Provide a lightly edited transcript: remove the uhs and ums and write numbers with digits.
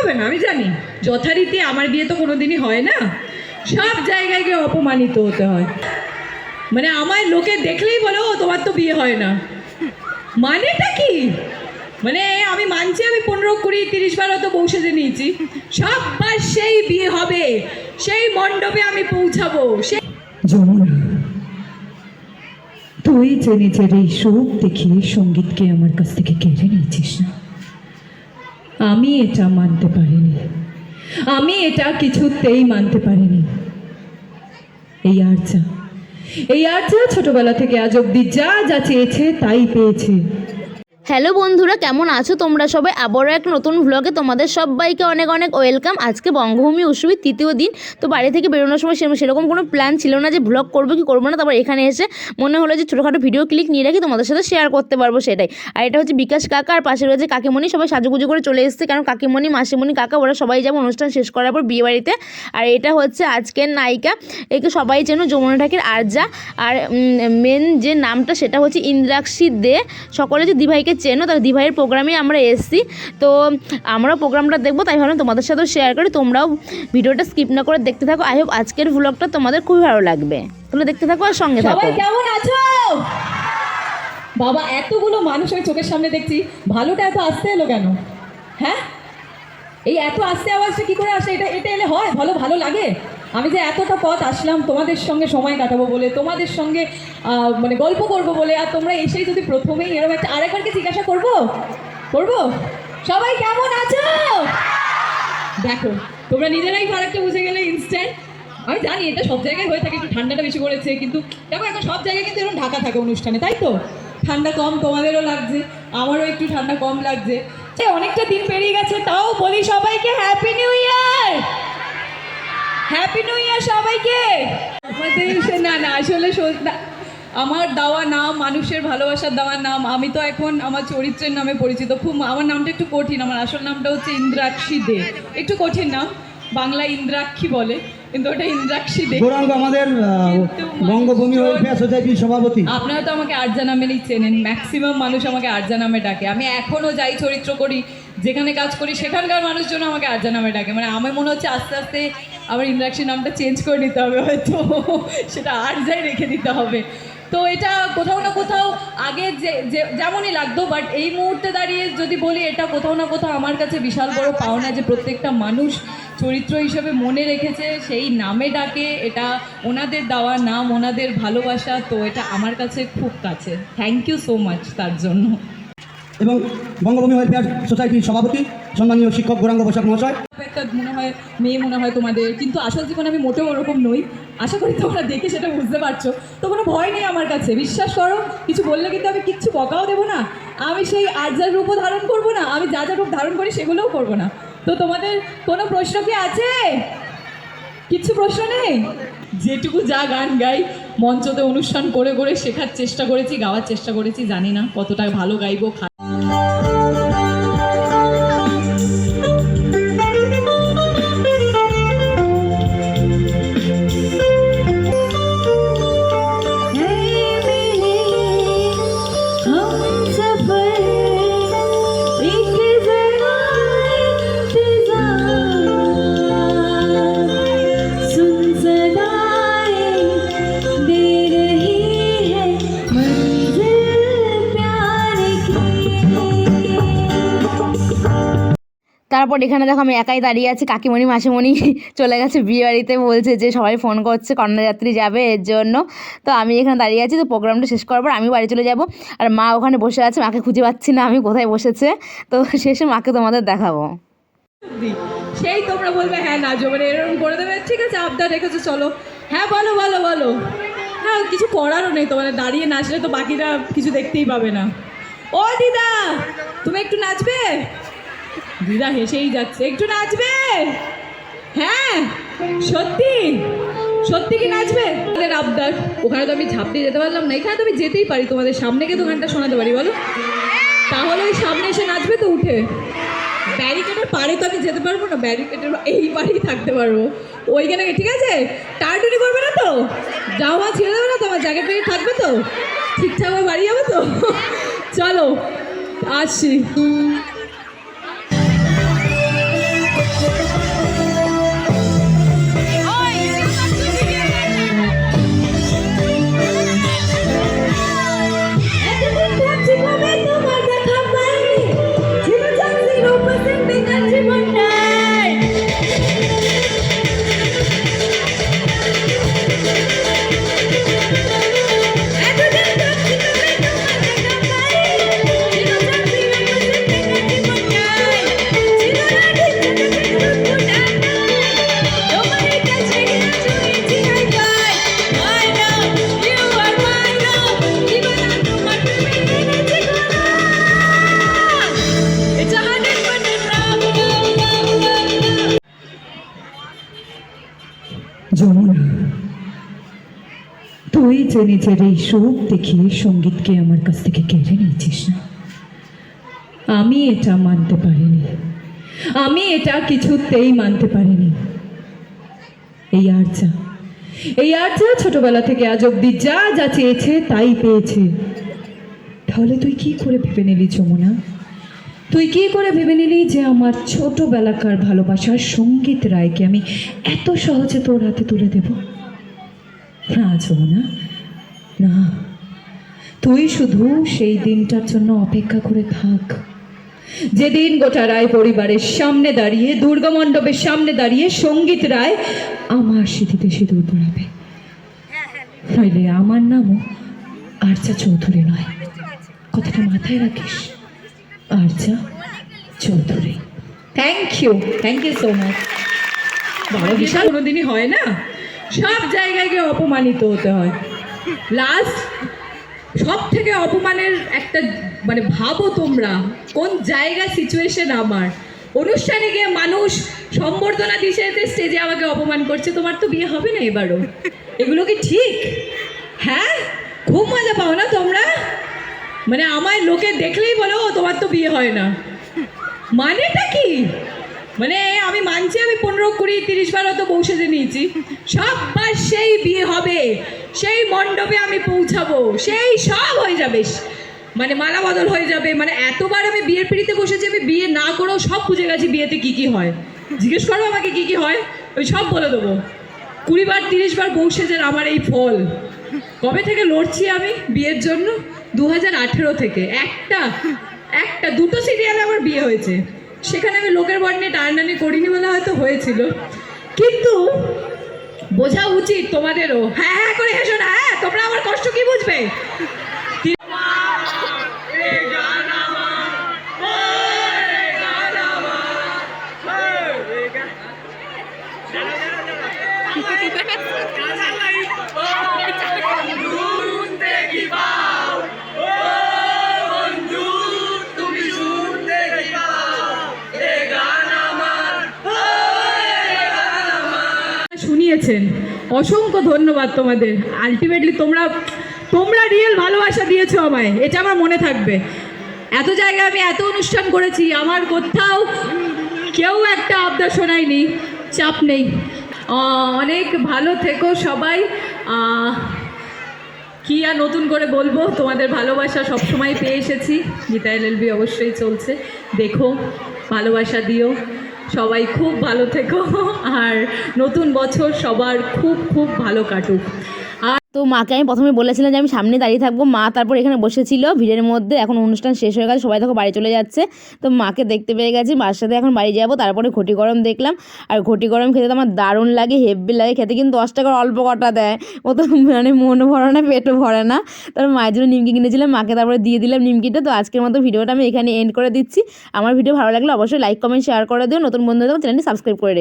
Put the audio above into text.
হবে না, আমি জানি যথারীতি আমার বিয়ে তো কোনোদিনই হয় না, সব জায়গায় গিয়ে অপমানিত হতে হয়। মানে আমার লোকে দেখলেই বলো ও তোমার তো বিয়ে হয় না, মানেটা কি? মানে আমি মানছি আমি 15, 20, 30 বার হয়তো বউ সেজে নিয়েছি, সববার সেই বিয়ে হবে, সেই মণ্ডপে আমি পৌঁছাবো। সেই যমুনা, তুই যে নিজের এই শোক দেখিয়ে সঙ্গীতকে আমার কাছ থেকে কেড়ে নিয়েছিস না, আমি এটা মানতে পারিনি, আমি এটা কিছুতেই মানতে পারিনি। এই আর্যা ছোটবেলা থেকে আজ অব্দি যা যা চেয়েছে তাই পেয়েছে। হ্যালো বন্ধুরা, কেমন আছো তোমরা সবাই? আবারও এক নতুন ভ্লগে তোমাদের সবাইকে অনেক অনেক ওয়েলকাম। আজকে বঙ্গভূমি উৎসবের 3য় দিন। তো বাড়ি থেকে বেরোনোর সময় সেরকম কোনো প্ল্যান ছিল না যে ভ্লগ করবো কি করবো না। তারপর এখানে এসে মনে হলো যে ছোটোখাটো ভিডিও ক্লিক নিয়ে রাখি, তোমাদের সাথে শেয়ার করতে পারবো সেটাই। আর এটা হচ্ছে বিকাশ কাকা, আর পাশে রয়েছে কাকিমণি। সবাই সাজুগুজু করে চলে এসেছে, কারণ কাকিমণি, মাসিমণি, কাকা ওরা সবাই যাবে অনুষ্ঠান শেষ করার পর বিয়ে বাড়িতে। আর এটা হচ্ছে আজকের নায়িকা, একে সবাই চেনো, যমুনা ঠাকুর আর্যা। আর মেন যে নামটা সেটা হচ্ছে ইন্দ্রাক্ষী দে। সকলে যে দিভাইকে চেনো, তার দিভাইয়ের প্রোগ্রামে আমরা এসেছি। তো আমরাও প্রোগ্রামটা দেখবো, তাই ভাবলাম তোমাদের সাথেও শেয়ার করি। তোমরাও ভিডিওটা স্কিপ না করে দেখতে থাকো। আই হোপ আজকের ভ্লগটা তোমাদের খুবই ভালো লাগবে। তাহলে দেখতে থাকো আর সঙ্গে থাকো। সবাই কেমন আছো? বাবা, এতগুলো মানুষ আমি চোখের সামনে দেখছি, ভালোটা এত আসতে এলো কেন? হ্যাঁ, এই এত আস্তে আওয়াজটা কি করে আসে? এটা এলে হয় ভালো, ভালো লাগে? আমি যে এতটা পথ আসলাম তোমাদের সঙ্গে সময় কাটাবো বলে, তোমাদের সঙ্গে মানে গল্প করব বলে, আর তোমরা এসেই যদি প্রথমেই এরকম একটা আরেকবারকে জিজ্ঞাসা করবো সবাই কেমন আছো? দেখো, তোমরা নিজেরাই ফারাকটা বুঝে গেলে ইনস্ট্যান্ট। আমি জানি এটা সব জায়গায় হয়ে থাকে, একটু ঠান্ডাটা বেশি করেছে, কিন্তু দেখো এখন সব জায়গায় কিন্তু এরকম ঢাকা থাকে অনুষ্ঠানে, তাই তো? ঠান্ডা কম তোমাদেরও লাগছে, আমারও একটু ঠান্ডা কম লাগছে। অনেকটা দিন পেরিয়ে গেছে, তাও বলি সবাইকে happy new year, happy new year সবাইকে। না না, আসলে আমার দেওয়া নাম, মানুষের ভালোবাসার দেওয়া নাম, আমি তো এখন আমার চরিত্রের নামে পরিচিত। খুব আমার নামটা একটু কঠিন, আমার আসল নামটা হচ্ছে ইন্দ্রাক্ষী দে। একটু কঠিন নাম, বাংলা ইন্দ্রাক্ষী বলে, কিন্তু ওটা ইন্দ্রাক্ষী দে। আমাদের বঙ্গভূমি ওয়েলফেয়ার সোসাইটির সভাপতি। আপনারা তো আমাকে আর্যা নামেই চেনেন, ম্যাক্সিমাম মানুষ আমাকে আর্যা নামে ডাকে। আমি এখনও যাই চরিত্র করি, যেখানে কাজ করি সেখানকার মানুষজন আমাকে আর্যা নামে ডাকে। মানে আমার মনে হচ্ছে আস্তে আস্তে আমার ইন্দ্রাক্ষী নামটা চেঞ্জ করে নিতে হবে, হয়তো সেটা আর্যাই রেখে দিতে হবে। তো এটা কোথাও না কোথাও আগে যেমনই লাগতো, বাট এই মুহূর্তে দাঁড়িয়ে যদি বলি, এটা কোথাও না কোথাও আমার কাছে বিশাল বড় পাওনা যে প্রত্যেকটা মানুষ চরিত্র হিসেবে মনে রেখেছে, সেই নামে ডাকে। এটা ওনাদের দেওয়া নাম, ওনাদের ভালোবাসা, তো এটা আমার কাছে খুব কাছে। থ্যাংক ইউ সো মাচ তার জন্য। এবং বঙ্গভূমি ওয়েলফেয়ার সোসাইটির সভাপতি সম্মানীয় শিক্ষক গৌরাঙ্গ বসাক মহাশয়। একটা মনে হয় মেয়ে মনে হয় তোমাদের, কিন্তু আসল জীবনে আমি মোটেও ওরকম নই। আশা করি তোমরা দেখে সেটা বুঝতে পারছো। তো কোনো ভয় নেই আমার কাছে, বিশ্বাস করো। কিছু বললে কিন্তু আমি কিচ্ছু বকাও দেবো না, আমি সেই আর্যার রূপও ধারণ করবো না, আমি যা যা রূপ ধারণ করি সেগুলোও করবো না। তো তোমাদের কোনো প্রশ্ন কি আছে? কিচ্ছু প্রশ্ন নেই? যেটুকু যা গান গাই মঞ্চতে অনুষ্ঠান করে করে শেখার চেষ্টা করেছি, গাওয়ার চেষ্টা করেছি, জানি না কতটা ভালো গাইবো। তারপর এখানে দেখো আমি একাই দাঁড়িয়ে আছি, কাকিমণি মাসিমণি চলে গেছে বিয়ে বাড়িতে, বলছে যে সবাই ফোন করছে কন্যাযাত্রী যাবে এর জন্য। তো আমি এখানে দাঁড়িয়ে আছি। তো প্রোগ্রামটা শেষ করার পর আমি বাড়ি চলে যাব। আর মা ওখানে বসে আছে, মাকে খুঁজে পাচ্ছি না আমি কোথায় বসেছে। তো শেষে মাকে তোমাদের দেখাবো। সেই তোমরা বলবে হ্যাঁ নাচো, মানে এরকম করে দেবে, ঠিক আছে আবদার রেখেছো চলো, হ্যাঁ বলো বলো বলো। হ্যাঁ, কিছু করারও নেই তো, মানে দাঁড়িয়ে নাচলে তো বাকিরা কিছু দেখতেই পাবে না। ও দিদা, তুমি একটু নাচবে? দিদা হেসেই যাচ্ছে, একটু নাচবে? হ্যাঁ সত্যি সত্যি কি নাচবে? আবদার, ওখানে তো আমি ঝাঁপড়ে যেতে পারলাম না, এখানে তো আমি যেতেই পারি, তোমাদের সামনে গিয়ে তো গানটা শোনাতে পারি, বলো? তাহলে ওই সামনে এসে নাচবে তো উঠে। ব্যারিকেডের পাড়ে তো আমি যেতে পারবো না, ব্যারিকেডের এই পাড়েই থাকতে পারবো ওইখানে, ঠিক আছে? টার্টুনি করবে না তো? জামা ছেড়ে দেবে না তো? আমার জ্যাকেট প্যাকেট থাকবে তো? ঠিকঠাকভাবে বাড়ি যাবে তো? চলো আসছি। যমুনা, তুই যে নিজের এই সুখ দেখিয়ে সঙ্গীতকে আমার কাছ থেকে কেড়ে নিয়েছিস না, আমি এটা মানতে পারিনি। আমি এটা কিছুতেই মানতে পারিনি। এই আর্যা ছোটবেলা থেকে আজ অব্দি যা যা চেয়েছে তাই পেয়েছে। তাহলে তুই কি করে ভেবে নিলি যমুনা? তুই কি করে ভেবে নিলি যে আমার ছোটবেলাকার ভালোবাসার সঙ্গীত রায়কে আমি এত সহজে তোর হাতে তুলে দেব? না যমুনা, না। তুই শুধু সেই দিনটার জন্য অপেক্ষা করে থাক, যেদিন গোটা রায় পরিবারের সামনে দাঁড়িয়ে, দুর্গা মণ্ডপের সামনে দাঁড়িয়ে সঙ্গীত রায় আমার সিঁথিতে সিঁদুর পরাবে। নইলে আমার নামও আর্চা চৌধুরী নয়, কথাটা মাথায় রাখিস। Archa Chowdhury. Thank you so much. বাবা বিশাল কোনোদিনই হয় না, সব জায়গায় গিয়ে অপমানিত হতে হয়। লাস্ট সব থেকে অপমানের একটা মানে ভাবো তোমরা কোন জায়গা সিচুয়েশন আমার, অনুষ্ঠানে গিয়ে মানুষ সম্বর্ধনা দিছে স্টেজে আমাকে অপমান করছে। তোমার তো বিয়ে হবে না এবারও, এগুলো কি ঠিক? হ্যাঁ, খুব মজা পাও না তোমরা? মানে আমায় লোকে দেখলেই বলো "ও, তোমার তো বিয়ে হয় না", মানেটা কি? মানে আমি মানছি আমি 15, 20, 30 বার হয়তো বউ সেজে নিয়েছি, সববার সেই বিয়ে হবে, সেই মণ্ডপে আমি পৌঁছাবো, সেই সব হয়ে যাবে, মানে মালা বদল হয়ে যাবে। মানে এতবার আমি বিয়ের পিড়িতে বসেছি, আমি বিয়ে না করেও সব বুঝে গেছি বিয়েতে কি কি হয়। জিজ্ঞেস করো আমাকে কি কি হয়, ওই সব বলে দেবো। 20 বার 30 বার বউ সেজের আমার এই ফল। কবে থেকে লড়ছি আমি বিয়ের জন্য? 2018 থেকে। দুটো সিরিয়ালে আমার বিয়ে হয়েছে, সেখানে আমি লোকের বর নিয়ে টানাটানি করিনি বলে হয়তো হয়েছিল, কিন্তু বোঝা উচিত তোমাদেরও। হ্যাঁ হ্যাঁ করে হেসো না, হ্যাঁ তোমরা আমার কষ্ট কি বুঝবে? শুনিয়েছেন, অসংখ্য ধন্যবাদ তোমাদের। আলটিমেটলি তোমরা রিয়েল ভালোবাসা দিয়েছো আমায়, এটা আমার মনে থাকবে। এত জায়গায় আমি এত অনুষ্ঠান করেছি, আমার কোথাও কেউ একটা আবদার শোনায়নি। চাপ নেই, অনেক ভালো থেকো সবাই। কি আর নতুন করে বলবো, তোমাদের ভালোবাসা সবসময় পেয়ে এসেছি। গীতা LLB অবশ্যই চলছে, দেখো, ভালোবাসা দিও, সবাই খুব ভালো থেকো, আর নতুন বছর সবার খুব খুব ভালো কাটুক। তো মাকে আমি প্রথমে বলেছিলাম যে আমি সামনে দাঁড়িয়ে থাকবো, মা তারপর এখানে বসেছিল ভিড়ের মধ্যে। এখন অনুষ্ঠান শেষ হয়ে গেছে, সবাই দেখো বাড়ি চলে যাচ্ছে, তো মাকে দেখতে পেয়ে গেছি, মার সাথে এখন বাড়ি যাবো। তারপরে ঘটি গরম দেখলাম, আর ঘটি গরম খেতে তো আমার দারুণ লাগে, হেভি লাগে খেতে, কিন্তু 10 টাকার অল্প কটা দেয়, ও তো মানে মনও ভরে না, পেটও ভরে না। তারপর মায়ের জন্য নিমকি কিনেছিলাম, মাকে তারপরে দিয়ে দিলাম নিমকিটা। তো আজকের মতো ভিডিওটা আমি এখানে এন্ড করে দিচ্ছি। আমার ভিডিও ভালো লাগলে অবশ্যই লাইক, কমেন্ট, শেয়ার করে দিও। নতুন বন্ধুদের চ্যানেলটি সাবস্ক্রাইব করে রেখো।